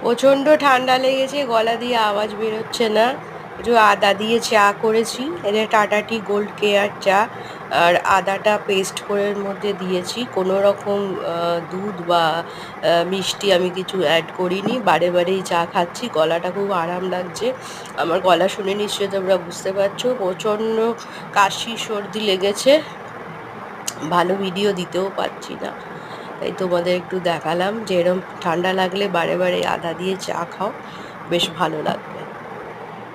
প্রচণ্ড ঠান্ডা লেগেছে, গলা দিয়ে আওয়াজ বেরোচ্ছে না। একটু আদা দিয়ে চা করেছি, এটা টাটা টি গোল্ড কেয়ার চা। আর আদাটা পেস্ট করে এর মধ্যে দিয়েছি, কোনো রকম দুধ বা মিষ্টি আমি কিছু অ্যাড করিনি। বারে বারেই চা খাচ্ছি, গলাটা খুব আরাম লাগছে। আমার গলা শুনে নিশ্চয়ই তোমরা বুঝতে পারছো, প্রচণ্ড কাশি সর্দি লেগেছে, ভালো ভিডিও দিতেও পারছি না। তাই তোমাদের একটু দেখালাম যে এরম ঠান্ডা লাগলে বারে বারে আদা দিয়ে চা খাও, বেশ ভালো লাগবে।